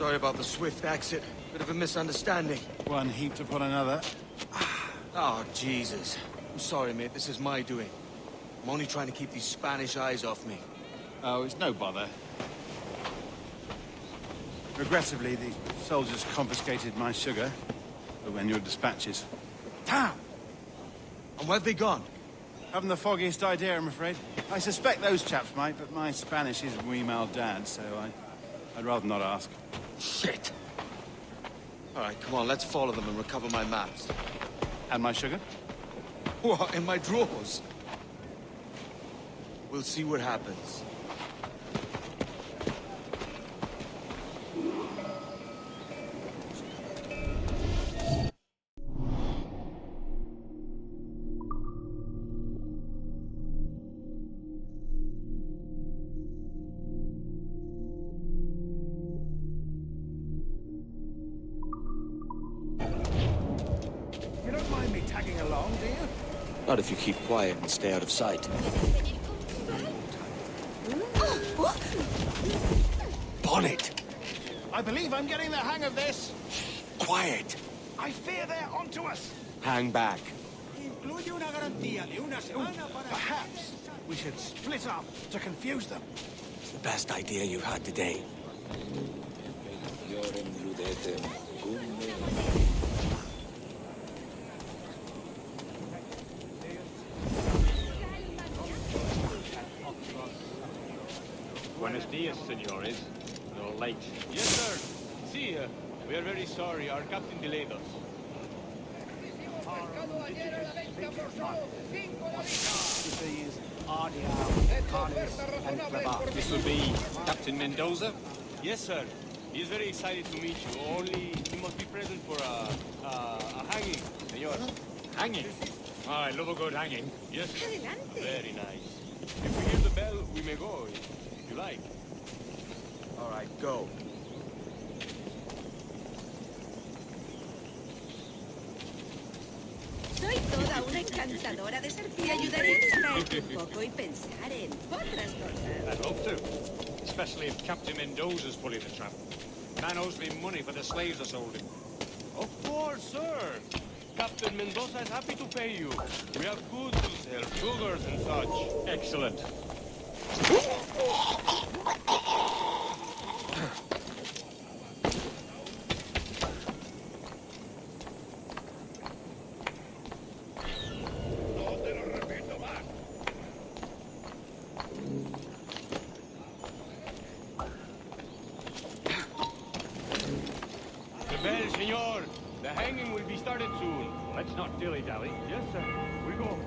Sorry about the swift exit. Bit of a misunderstanding. One heaped upon another. Oh, Jesus. I'm sorry, mate. This is my doing. I'm only trying to keep these Spanish eyes off me. Oh, it's no bother. Regrettably, the soldiers confiscated my sugar, but when your dispatches. Damn! And where've they gone? Haven't the foggiest idea, I'm afraid. I suspect those chaps might, but my Spanish is muy mal dad, so I'd rather not ask. Shit! Alright, come on, let's follow them and recover my maps. And my sugar? What, in my drawers? We'll see what happens. Not if you keep quiet and stay out of sight. Bonnet! I believe I'm getting the hang of this. Quiet! I fear they're onto us. Hang back. Perhaps we should split up to confuse them. It's the best idea you've had today. Buenos dias, senores. You're late. Yes, sir. See, we are very sorry. Our captain delayed us. This will be Captain Mendoza? Yes, sir. He is very excited to meet you. Only he must be present for a hanging, senor. Hanging? I love a good hanging. Yes. Very nice. If we hear the bell, we may go. You like? All right, go. Soy toda una encantadora de ser y ayudaré a distraerte un poco y pensar en otras cosas. I'd love to. Especially if Captain Mendoza's pulling the trap. Man owes me money for the slaves I sold him. Of course, sir. Captain Mendoza is happy to pay you. We have goods to sell, sugars and such. Excellent. The bell, senor. The hanging will be started soon. Let's not dilly-dally. Yes, sir. We go.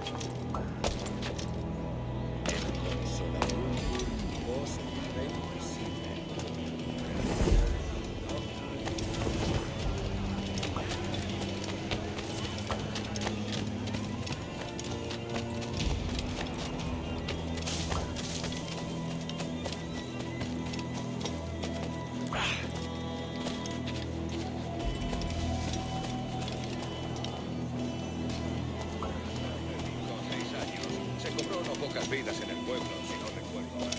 Pocas vidas en el pueblo, si no recuerdo mal.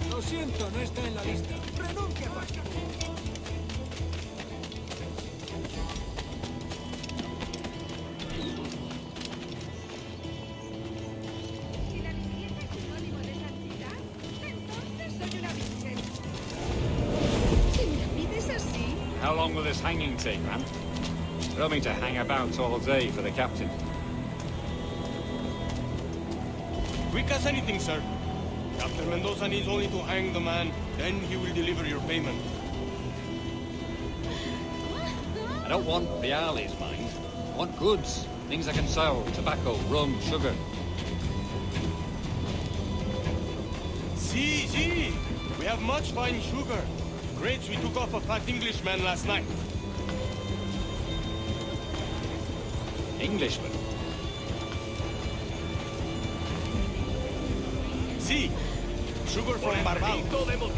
Lo siento, no está en la lista. Renuncia, Pastor. Si la belleza es sinónimo de santidad, entonces soy una virgen. Si me pides así, How long will this hanging take, man? They're hoping to hang about all day for the captain. Quick as anything, sir. Captain Mendoza needs only to hang the man, then he will deliver your payment. I don't want Viali's mind. I want goods. Things I can sell, tobacco, rum, sugar. See, we have much fine sugar. Grapes we took off a fat Englishman last night. Englishman? See, sugar from Barbao.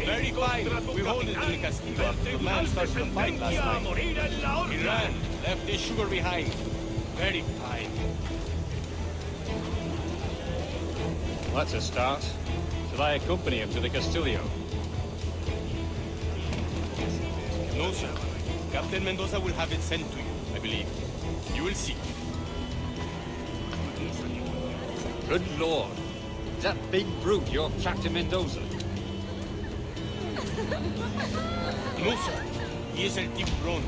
Very fine. We hold it in the Castillo after the man started the fight last night. He ran, left his sugar behind. Very fine. That's a start. Shall I accompany him to the Castillo? No, sir. Captain Mendoza will have it sent to you, I believe. You will see. Good Lord. Is that big brute your Captain Mendoza? No, sir. He is El Tiburón.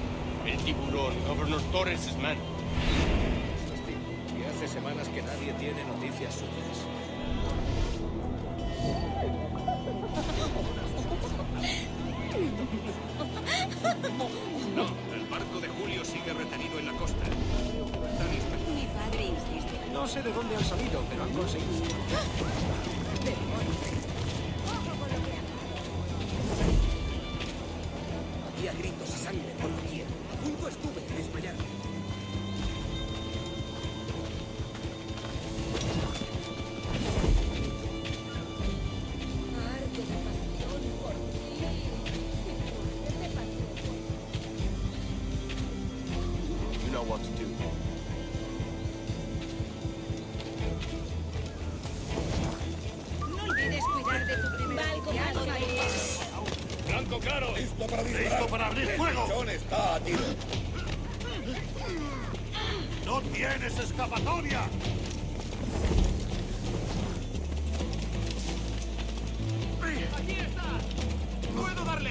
El Tiburón, Governor Torres' man. Y hace semanas que nadie tiene noticias suyas. No, el barco de Julio sigue retenido en la costa. Mi padre insiste. No sé de dónde han salido, pero han conseguido. Había gritos y sangre por doquier. A punto estuve de desmayar. Arde la pasión por ti. Qué pasión. You know what to do. No olvides cuidar de tu primer oficial, María. ¡Blanco claro! ¡Listo para disparar! ¡Listo para abrir fuego! El lechón está a tiro. ¡No tienes escapatoria! ¡Aquí está! ¡Puedo darle!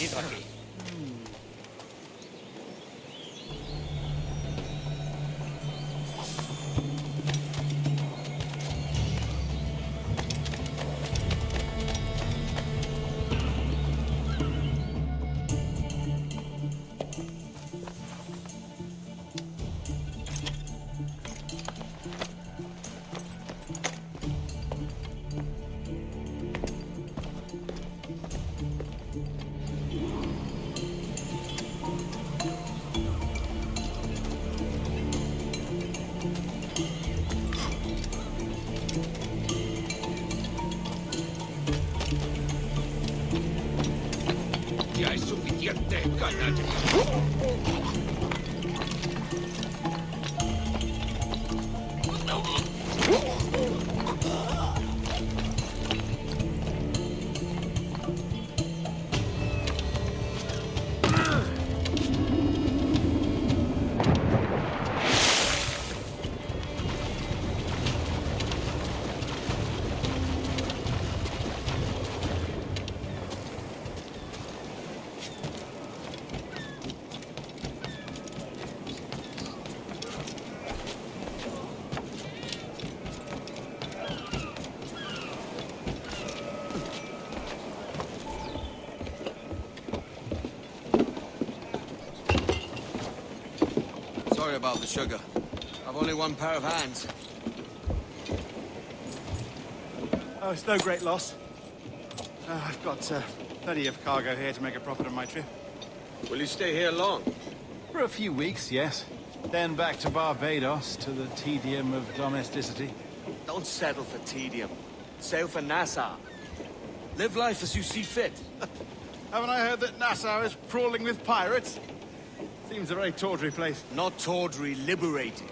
venido aquí? Ya es suficiente, canalla. Sorry about the sugar. I've only one pair of hands. Oh, it's no great loss. I've got plenty of cargo here to make a profit on my trip. Will you stay here long? For a few weeks, yes. Then back to Barbados, to the tedium of domesticity. Don't settle for tedium. Sail for Nassau. Live life as you see fit. Haven't I heard that Nassau is crawling with pirates? Seems a very tawdry place. Not tawdry, liberated.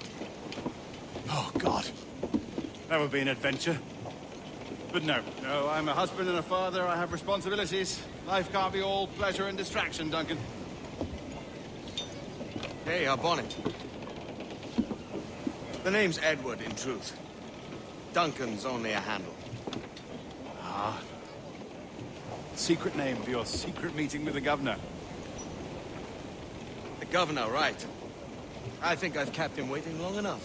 Oh, God. That would be an adventure. But no, I'm a husband and a father. I have responsibilities. Life can't be all pleasure and distraction, Duncan. Hey, our bonnet. The name's Edward, in truth. Duncan's only a handle. Ah. Secret name for your secret meeting with the governor. The governor, right. I think I've kept him waiting long enough.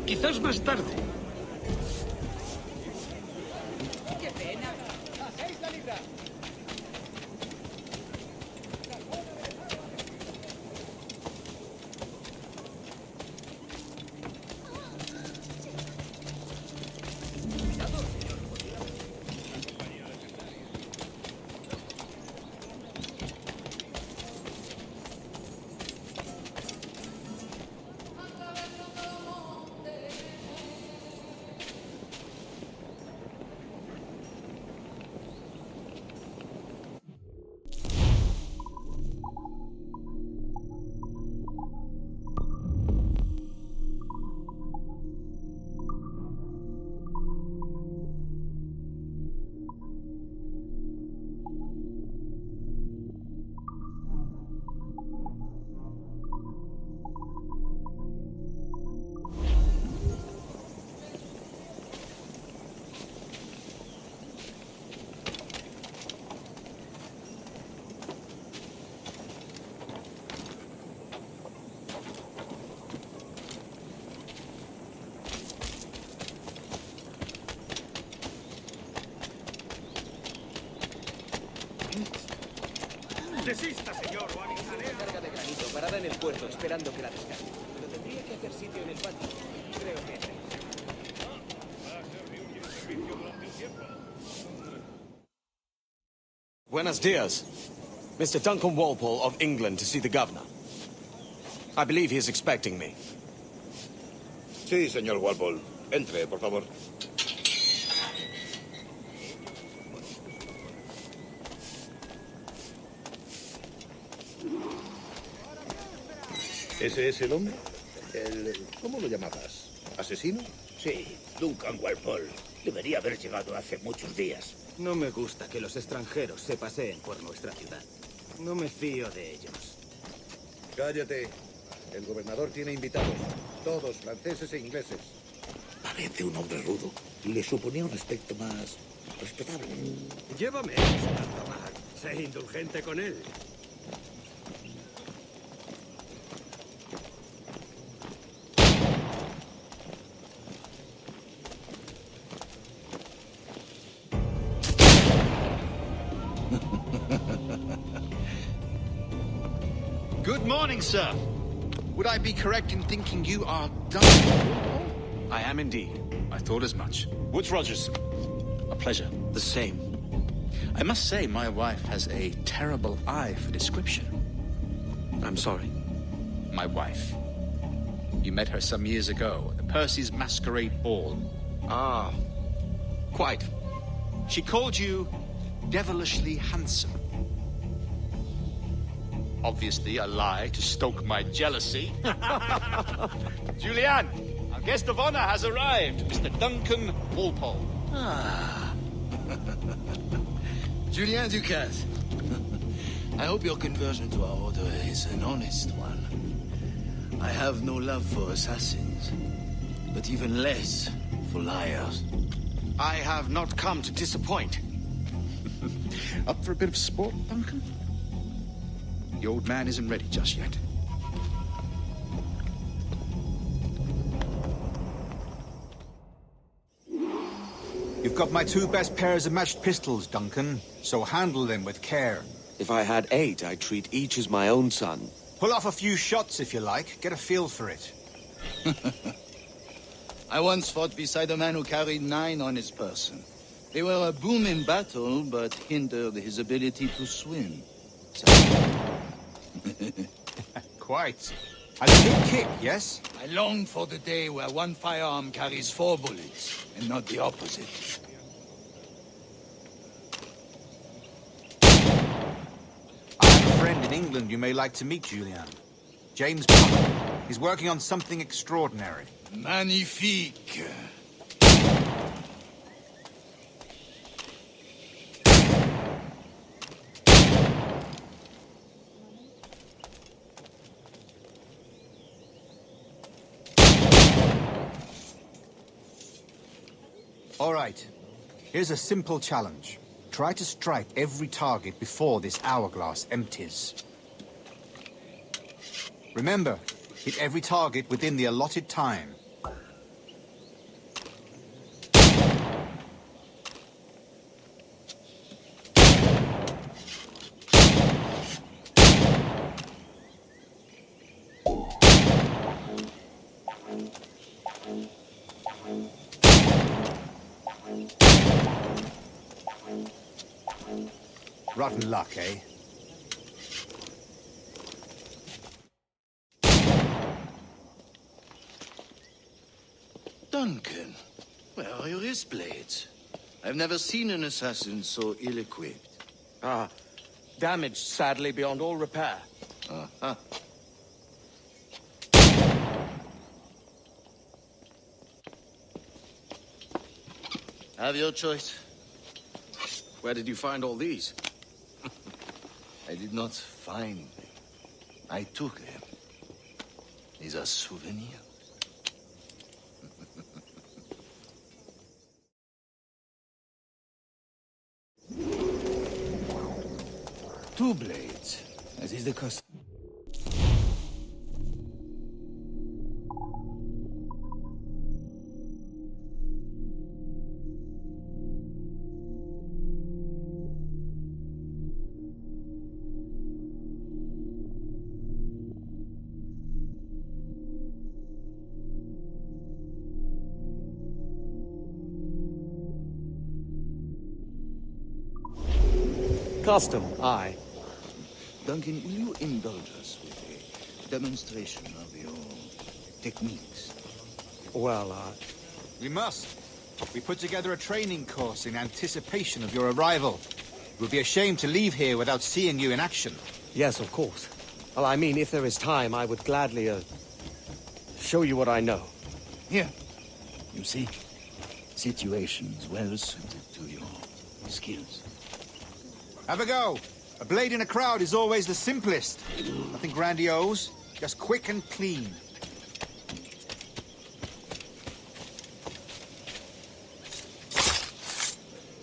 Quizás más tarde. ¡Qué pena! Desista, señor, o avisaré a... Carga de granito parada en el puerto esperando que la descargue. Pero tendría que hacer sitio en el patio. Creo que... Buenos dias. Mr. Duncan Walpole of England to see the governor. I believe he is expecting me. Sí, señor Walpole. Entre, por favor. ¿Ese es el hombre? ¿Cómo lo llamabas? ¿Asesino? Sí, Duncan Walpole. Debería haber llegado hace muchos días. No me gusta que los extranjeros se paseen por nuestra ciudad. No me fío de ellos. Cállate. El gobernador tiene invitados. Todos franceses e ingleses. Parece un hombre rudo. Le suponía un aspecto más respetable. Llévame a tomar. Sé indulgente con él. Good morning, sir. Would I be correct in thinking you are Duncan? I am indeed. I thought as much. Woods Rogers. A pleasure. The same. I must say, my wife has a terrible eye for description. I'm sorry. My wife. You met her some years ago at the Percy's Masquerade Ball. Ah, quite. She called you devilishly handsome. Obviously a lie to stoke my jealousy. Julianne, our guest of honor has arrived, Mr. Duncan Walpole. Julien Ducasse. I hope your conversion to our order is an honest one. I have no love for assassins, but even less for liars. I have not come to disappoint. Up for a bit of sport, Duncan? The old man isn't ready just yet. You've got my two best pairs of matched pistols, Duncan, so handle them with care. If I had 8, I'd treat each as my own son. Pull off a few shots if you like. Get a feel for it. I once fought beside a man who carried 9 on his person. They were a boon in battle, but hindered his ability to swim. Quite. A good kick, yes? I long for the day where one firearm carries 4 bullets, and not the opposite. I have a friend in England you may like to meet, Julian. James Puck. He's working on something extraordinary. Magnifique. All right. Here's a simple challenge. Try to strike every target before this hourglass empties. Remember, hit every target within the allotted time. Rotten luck, eh? Duncan, where are your wrist blades? I've never seen an assassin so ill-equipped. Ah, damaged, sadly, beyond all repair. Uh-huh. Have your choice. Where did you find all these? I did not find them. I took them. These are souvenirs. Two blades, as is the custom. custom, aye. Duncan, will you indulge us with a demonstration of your techniques? Well, We must. We put together a training course in anticipation of your arrival. It would be a shame to leave here without seeing you in action. yes, of course. Well, I mean, if there is time, I would gladly, show you what I know. Here. You see? Situations well suited to your skills. Have a go. A blade in a crowd is always the simplest. Nothing grandiose, just quick and clean.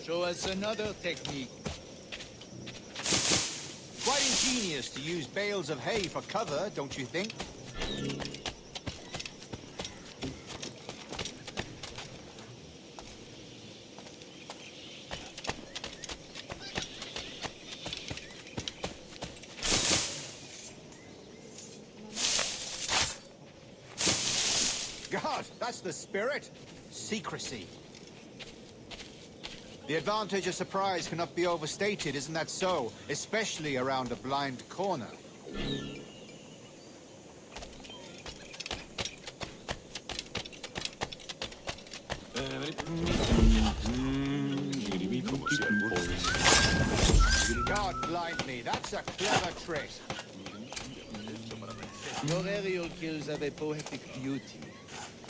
Show us another technique. Quite ingenious to use bales of hay for cover, don't you think? God, that's the spirit. Secrecy. The advantage of surprise cannot be overstated, isn't that so? Especially around a blind corner. God blind me, that's a clever trick. Your aerial kills have a poetic beauty,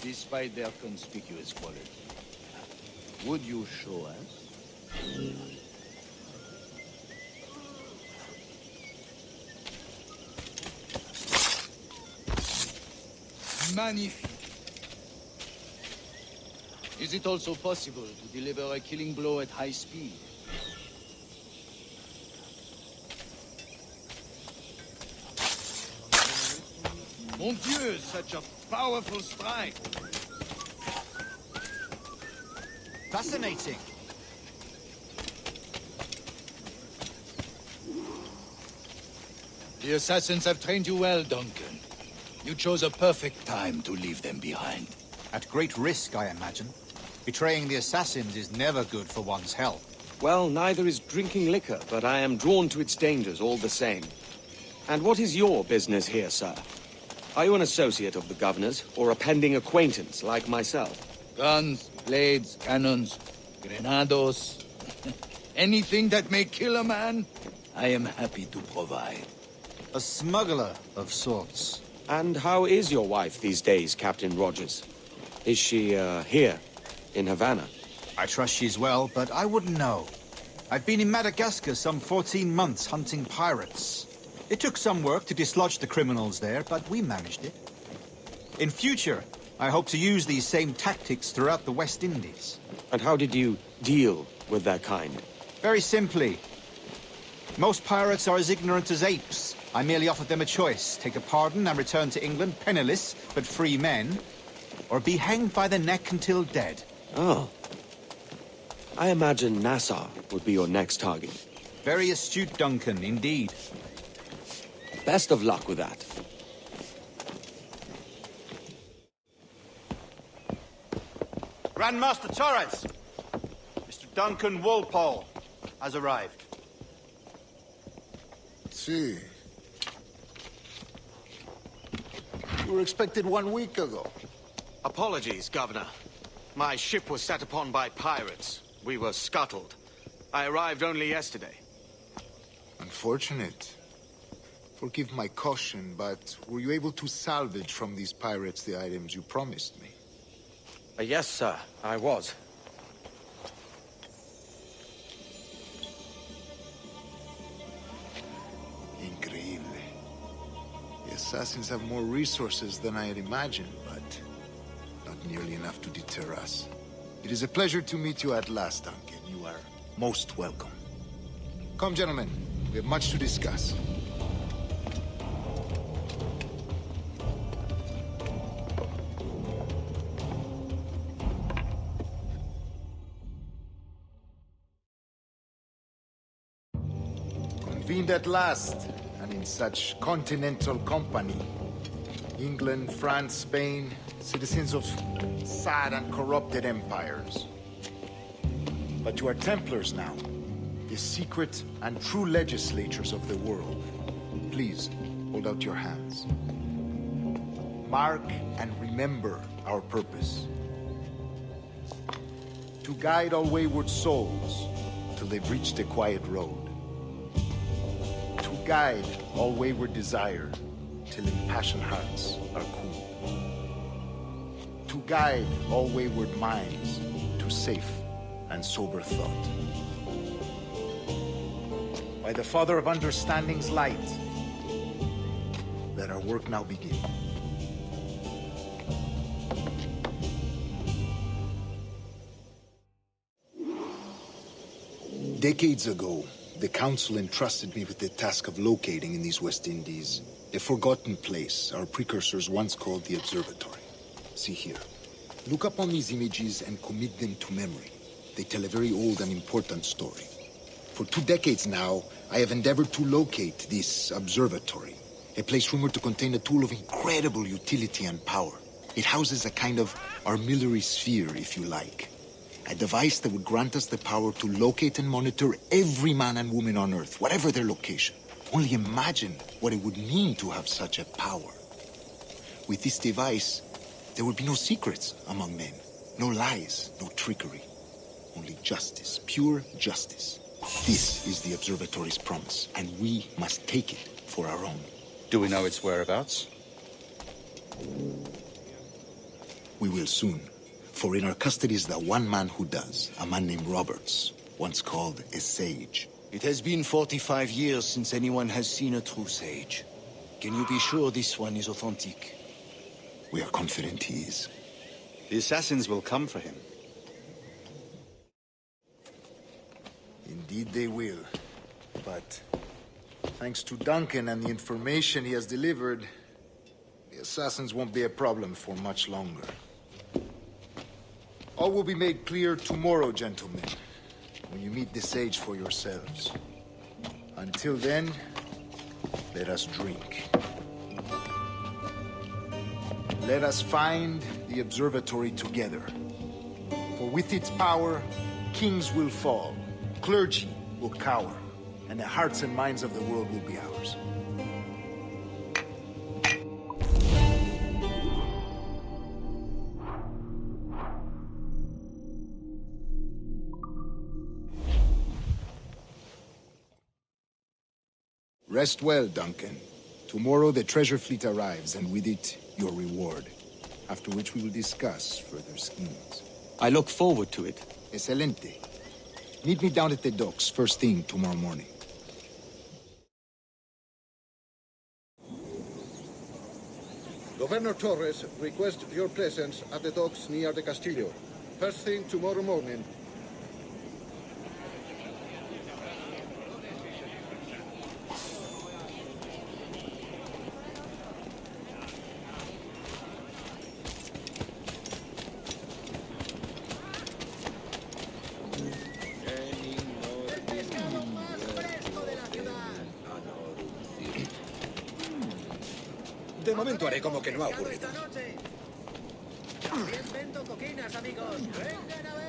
despite their conspicuous quality. Would you show us? Magnifique. Is it also possible to deliver a killing blow at high speed? Mon Dieu, such a powerful strike! Fascinating. The assassins have trained you well, Duncan. You chose a perfect time to leave them behind. At great risk, I imagine. Betraying the assassins is never good for one's health. Well, neither is drinking liquor, but I am drawn to its dangers all the same. And what is your business here, sir? Are you an associate of the governor's, or a pending acquaintance like myself? Guns, blades, cannons, grenados. Anything that may kill a man, I am happy to provide. A smuggler of sorts. And how is your wife these days, Captain Rogers? Is she, here, in Havana? I trust she's well, but I wouldn't know. I've been in Madagascar some 14 months hunting pirates. It took some work to dislodge the criminals there, but we managed it. In future, I hope to use these same tactics throughout the West Indies. And how did you deal with that kind? Very simply. Most pirates are as ignorant as apes. I merely offered them a choice. Take a pardon and return to England penniless, but free men. Or be hanged by the neck until dead. Oh. I imagine Nassau would be your next target. Very astute, Duncan, indeed. Best of luck with that. Grandmaster Torres! Mr. Duncan Walpole has arrived. See. You were expected 1 week ago. Apologies, Governor. My ship was set upon by pirates. We were scuttled. I arrived only yesterday. Unfortunate. Forgive my caution, but were you able to salvage from these pirates the items you promised me? Yes, sir, I was. Increíble. The assassins have more resources than I had imagined, but not nearly enough to deter us. It is a pleasure to meet you at last, Duncan. You are most welcome. Come, gentlemen. We have much to discuss. Convened at last, and in such continental company. England, France, Spain, citizens of sad and corrupted empires. But you are Templars now. the secret and true legislatures of the world, please hold out your hands. Mark and remember our purpose. To guide all wayward souls till they've reached a quiet road. To guide all wayward desire till impassioned hearts are cool. To guide all wayward minds to safe and sober thought. By the Father of Understanding's light, let our work now begin. Decades ago, the Council entrusted me with the task of locating in these West Indies a forgotten place our precursors once called the Observatory. See here. Look upon these images and commit them to memory. They tell a very old and important story. For 2 decades now, I have endeavored to locate this observatory, a place rumored to contain a tool of incredible utility and power. It houses a kind of armillary sphere, if you like. A device that would grant us the power to locate and monitor every man and woman on Earth, whatever their location. Only imagine what it would mean to have such a power. With this device, there would be no secrets among men, no lies, no trickery. Only justice, pure justice. This is the observatory's promise, and we must take it for our own. Do we know its whereabouts? We will soon. For in our custody is the one man who does, a man named Roberts, once called a sage. It has been 45 years since anyone has seen a true sage. Can you be sure this one is authentic? We are confident he is. The assassins will come for him. Indeed they will. But thanks to Duncan and the information he has delivered, the assassins won't be a problem for much longer. All will be made clear tomorrow, gentlemen, when you meet the sage for yourselves. Until then, let us drink. Let us find the observatory together. For with its power, kings will fall, clergy will cower, and the hearts and minds of the world will be ours. Rest well, Duncan. Tomorrow the treasure fleet arrives, and with it, your reward. After which we will discuss further schemes. I look forward to it. Excelente. Meet me down at the docks first thing tomorrow morning. Governor Torres requests your presence at the docks near the Castillo. First thing tomorrow morning. De momento haré como que no ha ocurrido. También vendo coquinas, amigos. Vengan a ver.